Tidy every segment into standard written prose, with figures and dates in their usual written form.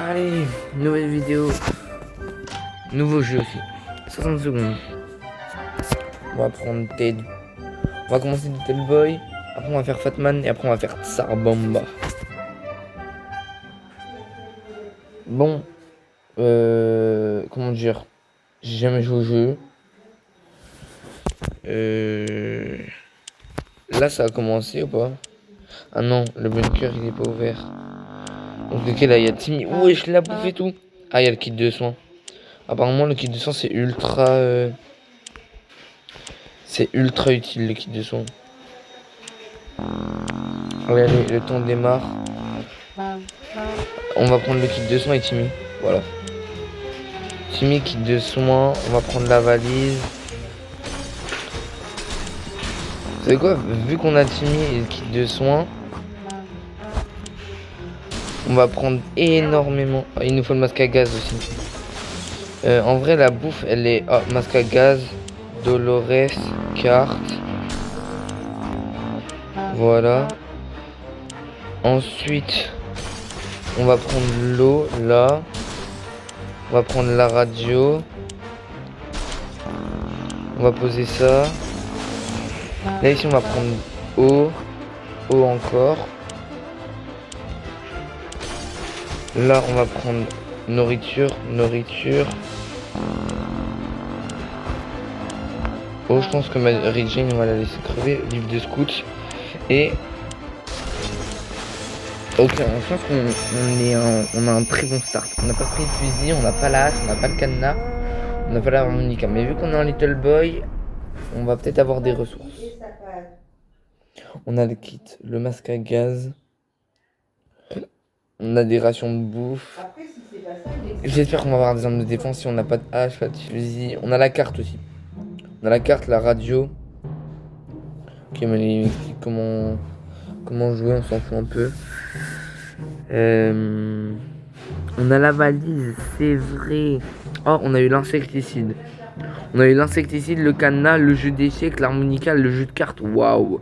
Allez, nouvelle vidéo. Nouveau jeu aussi. 60 secondes. On va prendre Ted. On va commencer Little Boy. Après on va faire Fatman et après on va faire Tsar Bomba. Bon. Comment dire. J'ai jamais joué au jeu. Là ça a commencé ou pas? Ah non, le bunker il est pas ouvert. Donc lequel là il y a Timmy. Wesh, la bouffe et tout. Ah il y a le kit de soins. Apparemment le kit de soins c'est ultra utile, le kit de soins. Allez, le temps démarre. On va prendre le kit de soins et Timmy. Voilà. Timmy, kit de soins. On va prendre la valise. Vous savez quoi? Vu qu'on a Timmy et le kit de soins, on va prendre énormément. Ah, il nous faut le masque à gaz aussi. En vrai, la bouffe, elle est... Ah, masque à gaz, Dolores, carte. Voilà. Ensuite, on va prendre l'eau, là. On va prendre la radio. On va poser ça. Là, ici, on va prendre eau. Eau encore. Là, on va prendre nourriture. Oh, je pense que Mary Jane, on va la laisser crever. Livre de scout. Et... Ok, je pense qu'on a un très bon start. On n'a pas pris de fusil, on n'a pas la hache, on n'a pas le cadenas, on n'a pas la harmonica. Mais vu qu'on est un little boy, on va peut-être avoir des ressources. On a le kit, le masque à gaz. On a des rations de bouffe. J'espère qu'on va avoir des armes de défense si on n'a pas de hache, pas de fusil. On a la carte aussi. On a la carte, la radio. Ok, mais il m'explique comment jouer, on s'en fout un peu. On a la valise, c'est vrai. Oh, on a eu l'insecticide. On a eu l'insecticide, le cadenas, le jeu d'échecs, l'harmonica, le jeu de cartes. Waouh.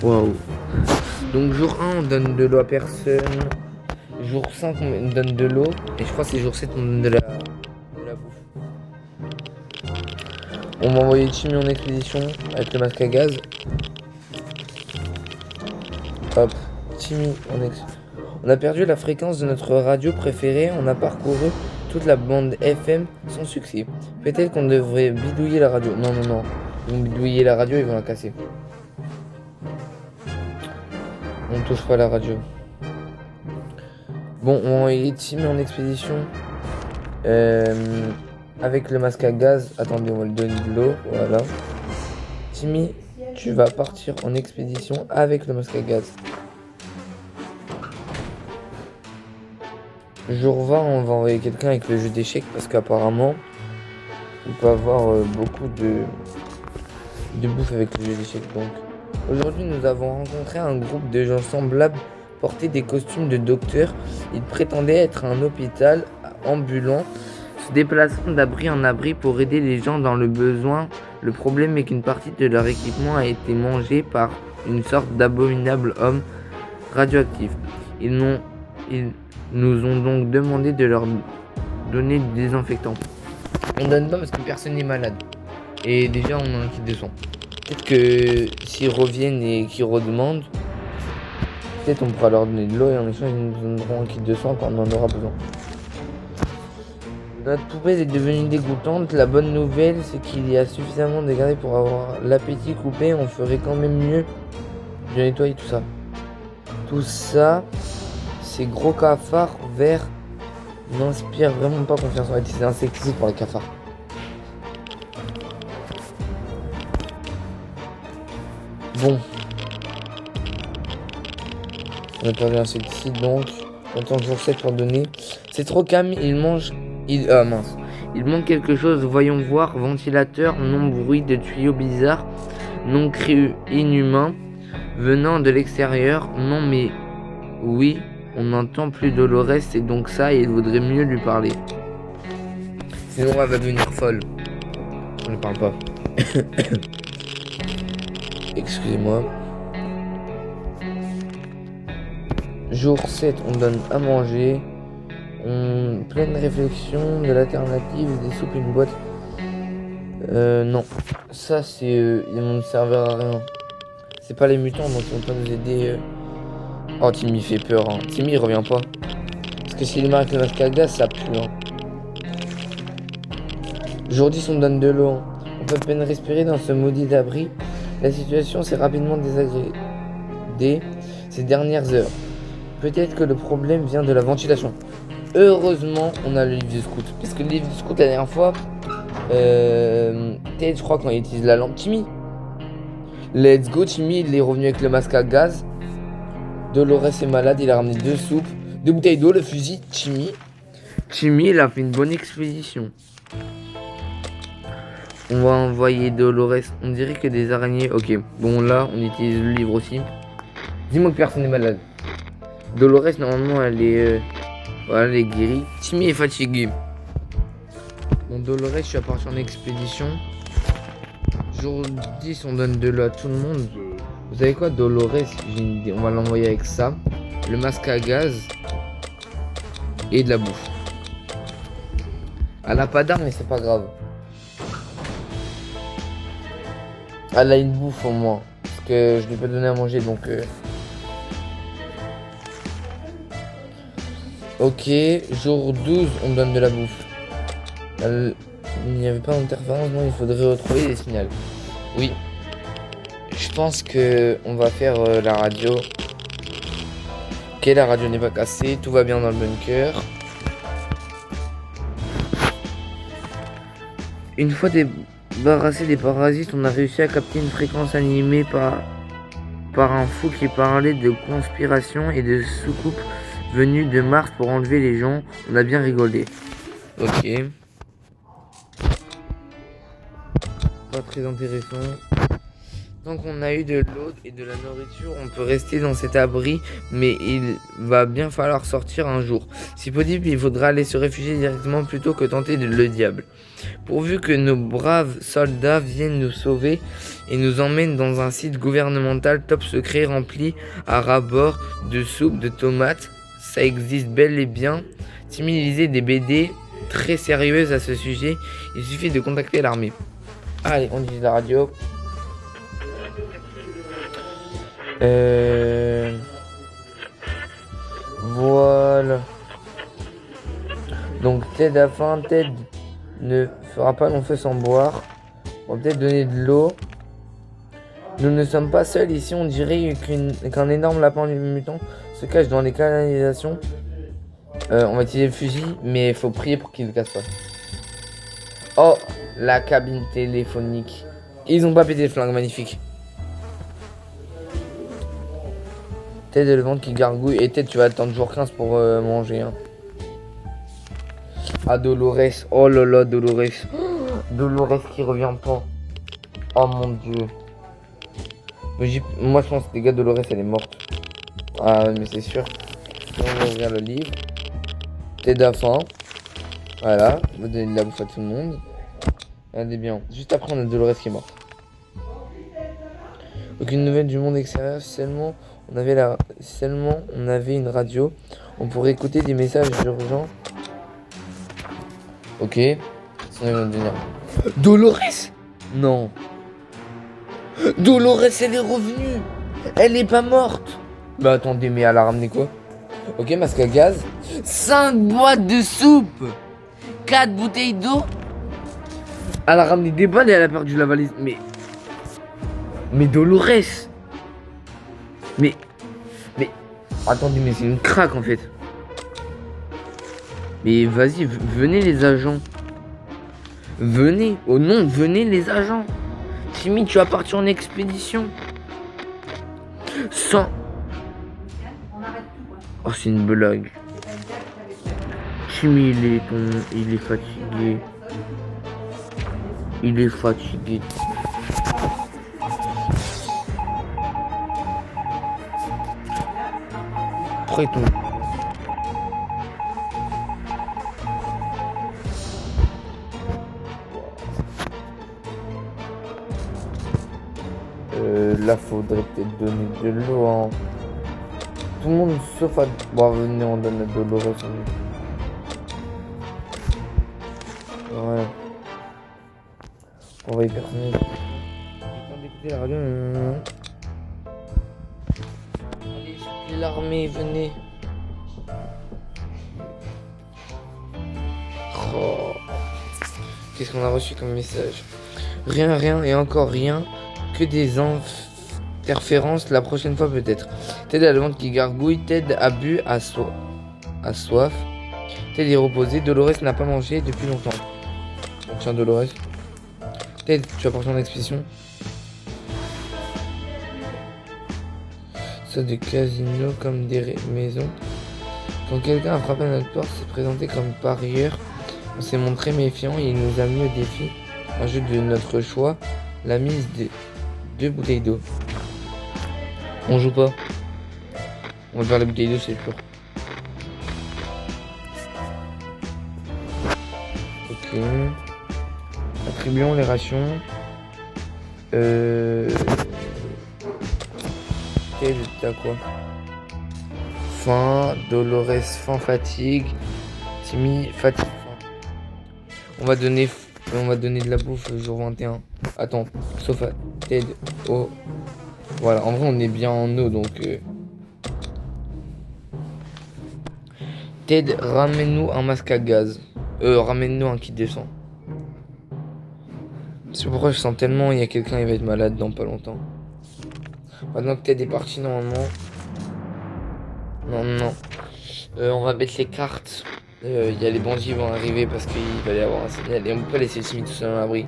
Waouh. Donc jour 1, on donne de l'eau à personne. Jour 5, on donne de l'eau. Et je crois que c'est jour 7, on donne de la bouffe. On va envoyer Timmy en expédition avec le masque à gaz. Hop, Timmy en expédition. On a perdu la fréquence de notre radio préférée. On a parcouru toute la bande FM sans succès. Peut-être qu'on devrait bidouiller la radio. Non. Ils vont bidouiller la radio, ils vont la casser. On touche pas à la radio. Bon, on va envoyer Timmy en expédition. Avec le masque à gaz. Attendez, on va lui donner de l'eau. Voilà. Timmy, tu vas partir en expédition avec le masque à gaz. Jour 20, on va envoyer quelqu'un avec le jeu d'échecs parce qu'apparemment, on peut avoir beaucoup de bouffe avec le jeu d'échecs. Donc, aujourd'hui, nous avons rencontré un groupe de gens semblables porter des costumes de docteurs. Ils prétendaient être un hôpital ambulant, se déplaçant d'abri en abri pour aider les gens dans le besoin. Le problème est qu'une partie de leur équipement a été mangée par une sorte d'abominable homme radioactif. Ils nous ont donc demandé de leur donner du désinfectant. On donne pas parce que personne n'est malade. Et déjà on a un kit de soins. Peut-être que s'ils reviennent et qu'ils redemandent, peut-être on pourra leur donner de l'eau et en échange ils nous donneront un kit de soins quand on en aura besoin. Notre poubelle est devenue dégoûtante. La bonne nouvelle c'est qu'il y a suffisamment de garder pour avoir l'appétit coupé. On ferait quand même mieux de nettoyer tout ça. Tout ça, ces gros cafards verts n'inspirent vraiment pas confiance. On va utiliser insecticide pour les cafards. Bon. On a perdu l'insecticide donc. On attend jour 7 pour donner. C'est trop calme, il mange. Il manque quelque chose, voyons voir. Ventilateur, non bruit de tuyaux bizarres. Non cri inhumain. Venant de l'extérieur. Non mais. Oui. On n'entend plus Dolores, c'est donc ça et il vaudrait mieux lui parler. Sinon elle va devenir folle. On ne parle pas. Excusez-moi. Jour 7, on donne à manger. Pleine réflexion de l'alternative des soupes une boîte. Non. Ça, c'est... ils vont ne servir à rien. C'est pas les mutants, donc ils vont pas nous aider. Oh, Timmy fait peur. Hein. Timmy, il revient pas. Parce que s'il est marqué le masque à gaz, ça pue. Hein. Jour 10, on donne de l'eau. Hein. On peut à peine respirer dans ce maudit abri. La situation s'est rapidement désagréée ces dernières heures. Peut-être que le problème vient de la ventilation. Heureusement, on a le livre du scout. Parce que le livre du scout, la dernière fois, Ted, je crois, quand il utilise la lampe, Timmy. Let's go, Timmy, il est revenu avec le masque à gaz. Dolores est malade, il a ramené 2 soupes, 2 bouteilles d'eau, le fusil, Timmy. Timmy, il a fait une bonne expédition. On va envoyer Dolores. On dirait que des araignées. Ok, bon là, on utilise le livre aussi. Dis-moi que personne n'est malade. Dolores, normalement, elle est... voilà, elle est guérie. Timmy est fatigué. Bon, Dolores, je suis parti en expédition. Jour 10, on donne de l'eau à tout le monde. Vous savez quoi, Dolores, j'ai une idée. On va l'envoyer avec ça. Le masque à gaz. Et de la bouffe. Elle a pas d'armes, mais c'est pas grave. Elle a une bouffe au moins. Parce que je lui ai pas donné à manger, donc... Ok, jour 12, on donne de la bouffe. Il n'y avait pas d'interférence, non, il faudrait retrouver les signaux. Oui. Je pense que on va faire la radio. Ok, la radio n'est pas cassée, tout va bien dans le bunker. Une fois débarrassé des parasites, on a réussi à capter une fréquence animée par un fou qui parlait de conspiration et de soucoupe venue de Mars pour enlever les gens. On a bien rigolé. Ok. Pas très intéressant. Tant qu'on a eu de l'eau et de la nourriture, on peut rester dans cet abri, mais il va bien falloir sortir un jour. Si possible, il faudra aller se réfugier directement plutôt que tenter le diable. Pourvu que nos braves soldats viennent nous sauver et nous emmènent dans un site gouvernemental top secret rempli à ras-bord de soupe, de tomates. Ça existe bel et bien. Timmy lisait des BD très sérieuses à ce sujet. Il suffit de contacter l'armée. Allez, on utilise la radio. Voilà. Donc Ted a faim. Ted ne fera pas long feu sans boire. On va peut-être donner de l'eau. Nous ne sommes pas seuls ici. On dirait qu'un énorme lapin mutant se cache dans les canalisations. On va utiliser le fusil, mais il faut prier pour qu'il ne casse pas. Oh, la cabine téléphonique. Ils ont pas pété le flingue, magnifique. Ted le ventre qui gargouille. Et Ted, tu vas attendre jour 15 pour manger. Hein. Ah, Dolores. Oh là là, Dolores. Dolores qui revient pas. Oh mon dieu. Moi, je pense que les gars, Dolores, elle est morte. Ah, mais c'est sûr. On va ouvrir le livre. Ted a faim. Voilà. On va donner de la bouffe à tout le monde. Regardez bien. Juste après, on a Dolores qui est morte. Aucune nouvelle du monde extérieur. Seulement on avait une radio. On pourrait écouter des messages urgents. Ok. Sinon, ils vont devenir... Dolores! Non. Dolores, elle est revenue. Elle est pas morte. Bah attendez, mais elle a ramené quoi? Ok, masque à gaz. 5 boîtes de soupe. 4 bouteilles d'eau. Elle a ramené des balles et elle a perdu la valise. Mais Dolores. Mais... Attendez, mais c'est une craque en fait. Mais vas-y, venez les agents. Venez. Oh non, venez les agents. Timmy, tu vas partir en expédition. Sans... Oh, c'est une blague. Timmy, il est fatigué. Il est fatigué. Prêt tout. Là, faudrait peut-être donner de l'eau. Hein. tout le monde sauf à... Bon, venez, on donne la Dolores. Ouais. On va y personner. Attends d'écouter la radio. Allez, j'appelle l'armée, venez. Oh. Qu'est-ce qu'on a reçu comme message? Rien et encore rien. Que des interférences la prochaine fois peut-être. Ted a le ventre qui gargouille. Ted a bu à soif. Ted est reposé. Dolores n'a pas mangé depuis longtemps. Tiens, Dolores. Ted, tu vas porter ton expédition. Ça de casino comme des maisons. Quand quelqu'un a frappé à notre porte, s'est présenté comme parieur. On s'est montré méfiant et il nous a mis au défi. Un jeu de notre choix. La mise de 2 bouteilles d'eau. On joue pas. On va faire la bouteille d'eau, c'est sûr. Ok. Attribuons les rations. T'as quoi? Faim, Dolores, faim, fatigue. Timmy, fatigue, faim. On va donner de la bouffe le jour 21. Attends, sauf à Ted. Oh. Voilà, en vrai on est bien en eau donc... Ted, ramène-nous un masque à gaz. Ramène-nous un kit de sang. C'est pourquoi je sens tellement il y a quelqu'un qui va être malade dans pas longtemps. Maintenant que Ted est parti normalement. Non. On va mettre les cartes. Il y a les bandits qui vont arriver parce qu'il va y avoir un signal. Et on peut pas laisser Timmy tout seul dans l'abri.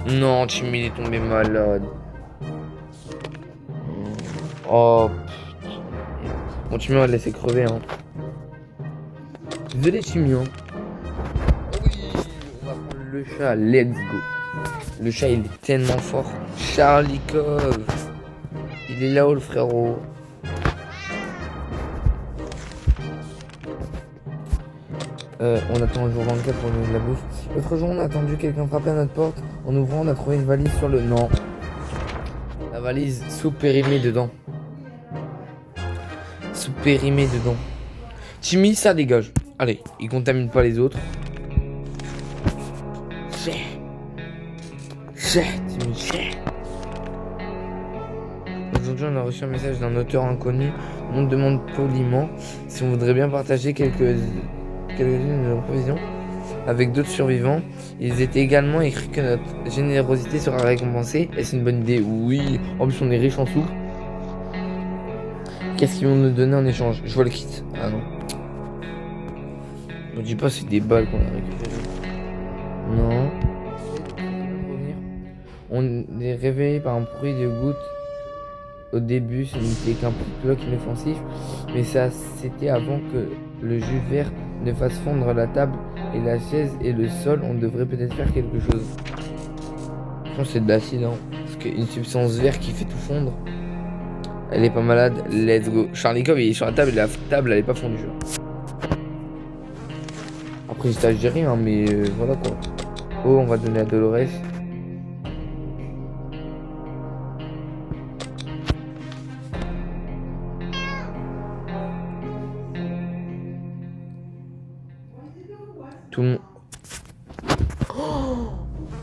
Non, Timmy il est tombé malade. Oh putain. Bon, Timmy on va le laisser crever hein. Désolé Timmy hein. Oui, on va prendre le chat, let's go. Le chat il est tellement fort. Charlie Cove. Il est là-haut le frérot. On attend le jour 24 pour donner de la bouffe. L'autre jour on a attendu quelqu'un frapper à notre porte. En ouvrant on a trouvé une valise sur le... Non. La valise sous périmée dedans. Sous périmée dedans. Timmy ça dégage. Allez, il contamine pas les autres. Timmy. Aujourd'hui on a reçu un message d'un auteur inconnu. On demande poliment si on voudrait bien partager quelques-unes de nos provisions avec d'autres survivants. Ils étaient également écrit que notre générosité sera récompensée. Est-ce une bonne idée? Oui. En plus on est riche en sous. Qu'est-ce qu'ils vont nous donner en échange? Je vois le kit. Ah non. Je dis pas c'est des balles qu'on a récupérées. Non. On est réveillé par un bruit de gouttes. Au début, ce n'était qu'un bloc inoffensif, mais ça c'était avant que le jus vert ne fasse fondre la table et la chaise et le sol. On devrait peut-être faire quelque chose. Je pense que c'est de l'acide, hein, parce qu'une substance verte qui fait tout fondre. Elle est pas malade, let's go. Charlie Cove il est sur la table et la table elle est pas fondue. Après j'étais à gérer, hein, mais voilà quoi. Oh, on va donner à Dolores. Tout le monde. Oh,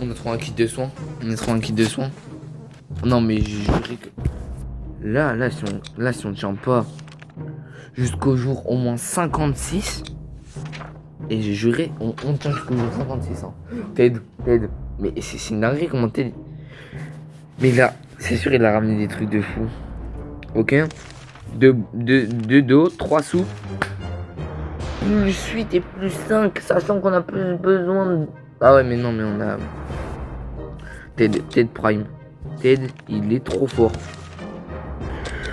on a trouvé un kit de soins. Non mais j'ai juré que. Là si on tient pas jusqu'au jour au moins 56. Et j'ai juré, on tient jusqu'au jour 56 hein. Ted. Mais c'est une dinguerie comment Ted. Mais là, c'est sûr il a ramené des trucs de fou. Ok. 2 dos, 3 sous. Plus 8 et plus 5, sachant qu'on a plus besoin de... Ah ouais mais non mais on a... Ted Prime. Ted, il est trop fort.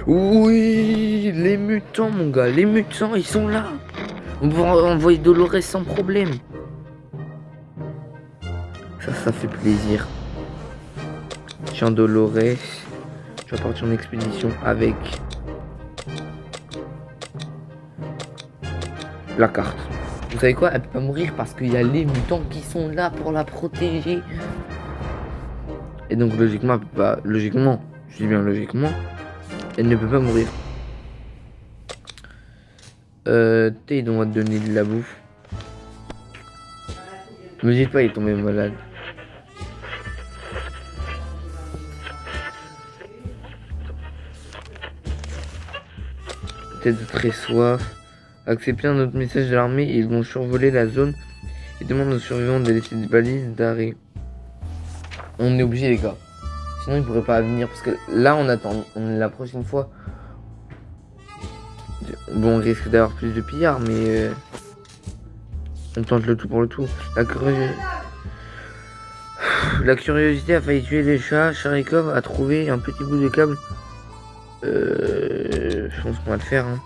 Oui, les mutants mon gars, les mutants ils sont là. On va envoyer Dolores sans problème. Ça fait plaisir. Tiens Dolores, tu vas partir en expédition avec... la carte. Vous savez quoi? Elle peut pas mourir parce qu'il y a les mutants qui sont là pour la protéger. Et donc logiquement, elle peut pas... Logiquement, je dis bien logiquement, elle ne peut pas mourir. Ils doivent te donner de la bouffe. Me dites pas, il est tombé malade. Peut-être très soif. Accepter un autre message de l'armée, ils vont survoler la zone et demandent aux survivants de laisser des balises d'arrêt. On est obligé les gars. Sinon ils pourraient pas venir parce que là on attend. La prochaine fois. Bon on risque d'avoir plus de pillards mais on tente le tout pour le tout. La curiosité a failli tuer les chats. Charikov a trouvé un petit bout de câble. Je pense qu'on va le faire hein.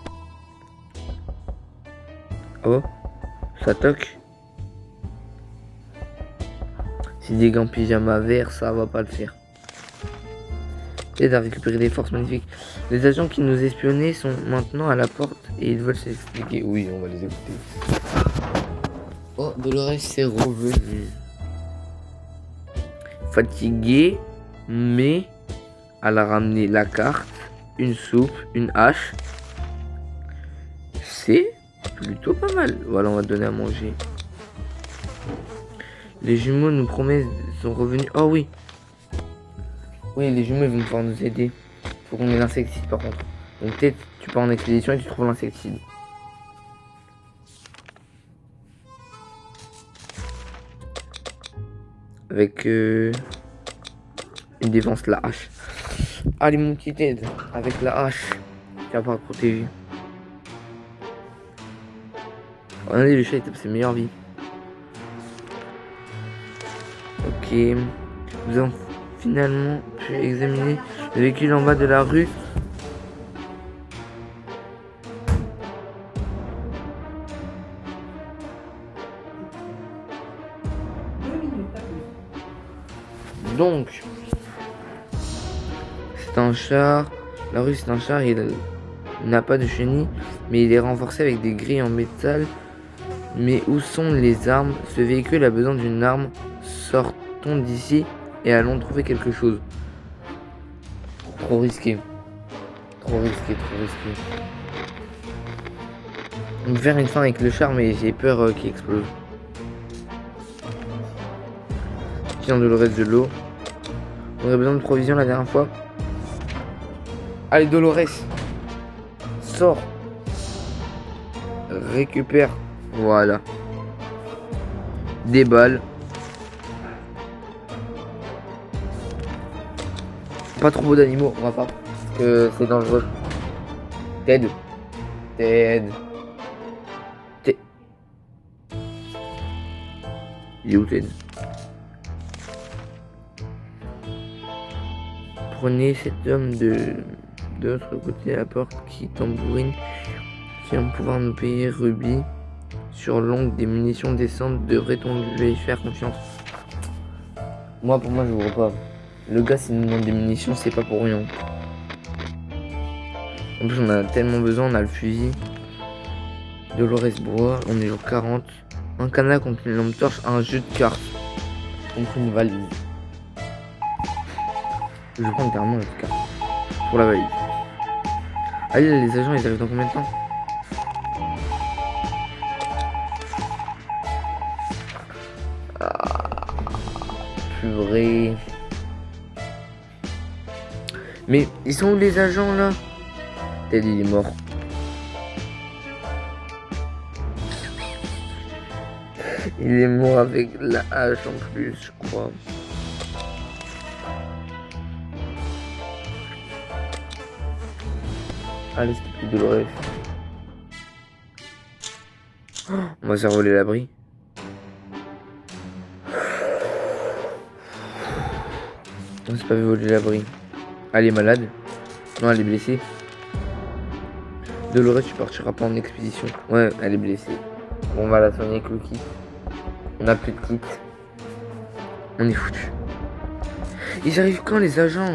Oh, ça toque. Si des gants pyjama verts, ça va pas le faire. Aide à récupérer des forces magnifiques. Les agents qui nous espionnaient sont maintenant à la porte et ils veulent s'expliquer. Oui, on va les écouter. Oh, Dolores est revenu. Fatigué, mais elle a ramené la carte, une soupe, une hache. C'est plutôt pas mal. Voilà, on va donner à manger. Les jumeaux nous promettent sont revenus. Oh oui. Oui, les jumeaux ils vont pouvoir nous aider. Faut qu'on ait l'insecticide par contre. Donc peut-être tu pars en expédition et tu trouves l'insecticide. Avec une défense la hache. Allez mon petit Ted, avec la hache. Tu vas pas te protéger. Regardez le chat il tape ses meilleures vies. Ok. Nous avons finalement pu examiner le véhicule en bas de la rue. Donc, c'est un char. La rue c'est un char. Il n'a pas de chenille, mais il est renforcé avec des grilles en métal. Mais où sont les armes? Ce véhicule a besoin d'une arme. Sortons d'ici et allons trouver quelque chose. Trop risqué. Trop risqué, trop risqué. On va faire une fin avec le char, mais j'ai peur qu'il explose. Tiens de le reste de l'eau. On aurait besoin de provisions la dernière fois. Allez Dolores. Sors. Récupère. Voilà. Des balles. Pas trop d'animaux, on va pas. Parce que c'est dangereux. Ted. Ted. Ted. Il est où Ted? Prenez cet homme de l'autre côté de la porte qui tambourine. Qui va pouvoir nous payer Ruby. Sur l'ongle des munitions décentes, devrait-on lui faire confiance? Moi, pour moi, je vois pas. Le gars, s'il nous demande des munitions, c'est pas pour rien. En plus, on a tellement besoin, on a le fusil. Dolores bois, on est jour 40. Un canard contre une lampe torche, un jeu de cartes contre une valise. Je prends carrément la carte pour la valise. Allez, les agents, ils arrivent dans combien de temps? Purée. Mais ils sont où les agents là? Ted il est mort. Il est mort avec la hache en plus, je crois. Allez, c'était plus Dolores. On va se faire voler l'abri. On s'est pas fait voler l'abri. Elle est malade. Non, elle est blessée. Dolores, tu partiras pas en expédition. Ouais, elle est blessée. Bon, on va la soigner avec le kit. On a plus de kit. On est foutu. Ils arrivent quand les agents?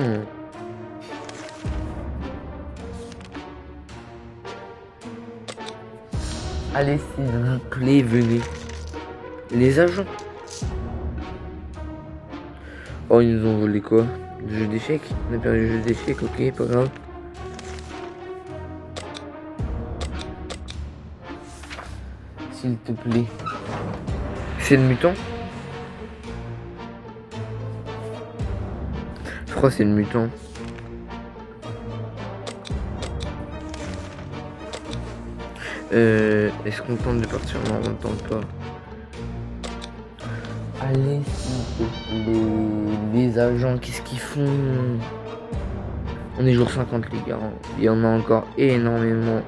Allez, s'il vous plaît, venez. Les agents. Oh, ils nous ont volé quoi? Le jeu d'échecs? On a perdu le jeu d'échecs, ok, pas grave. S'il te plaît. C'est le mutant? Je crois que c'est le mutant. Est-ce qu'on tente de partir? Non, on ne tente pas. Allez, s'il te plaît. Les agents, qu'est-ce qu'ils font? On est jour 50, les gars. Il y en a encore énormément.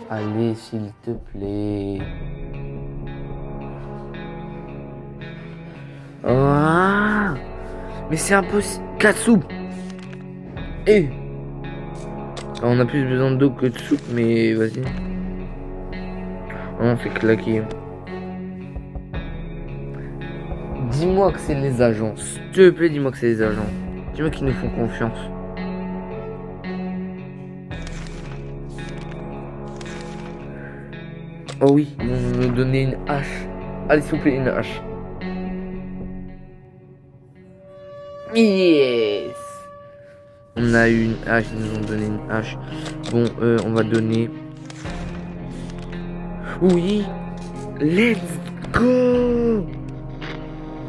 Allez, s'il te plaît. Ah, mais c'est impossible. Katsu. Eh. On a plus besoin d'eau que de soupe, mais vas-y. On fait claquer. Dis-moi que c'est les agents. S'il te plaît, dis-moi que c'est les agents. Dis-moi qu'ils nous font confiance. Oh oui, ils vont nous donner une hache. Allez, s'il vous plaît, une hache. Yes. On a eu une hache, ils nous ont donné une hache. Bon, on va donner... Oui. Let's go.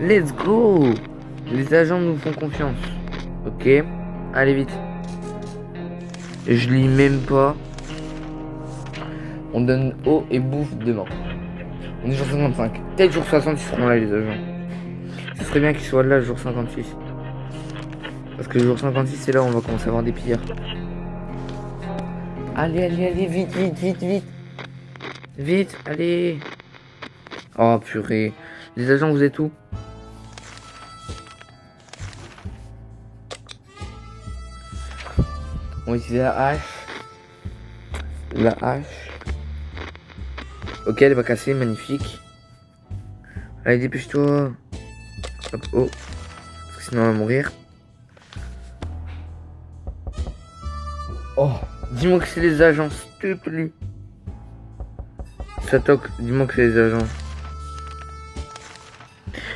Let's go. Les agents nous font confiance. Ok. Allez, vite. Je lis même pas. On donne eau et bouffe demain. On est jour 55. Peut-être jour 60, ils seront là, les agents. Ce serait bien qu'ils soient là, jour 56. Parce que le jour 56, c'est là où on va commencer à avoir des pillards. Allez, allez, allez, vite, vite, vite, vite. Vite, allez. Oh, purée. Les agents, vous êtes où? On va utiliser la hache. La hache. Ok, elle va casser, magnifique. Allez, dépêche-toi. Hop, oh. Parce que sinon, on va mourir. Oh, dis-moi que c'est les agents, s'il te plaît. Ça toque, dis-moi que c'est les agents.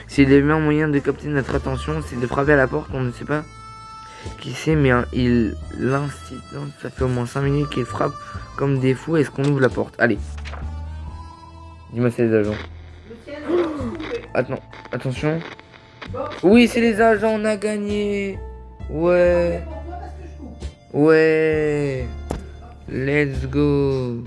Si le meilleur moyen de capter notre attention, c'est de frapper à la porte, on ne sait pas qui c'est, mais hein, il l'incite. Ça fait au moins 5 minutes qu'il frappe comme des fous. Est-ce qu'on ouvre la porte? Allez. Dis-moi c'est les agents. Attends, attention. Oui, c'est les agents, on a gagné. Ouais. Ouais. Let's go.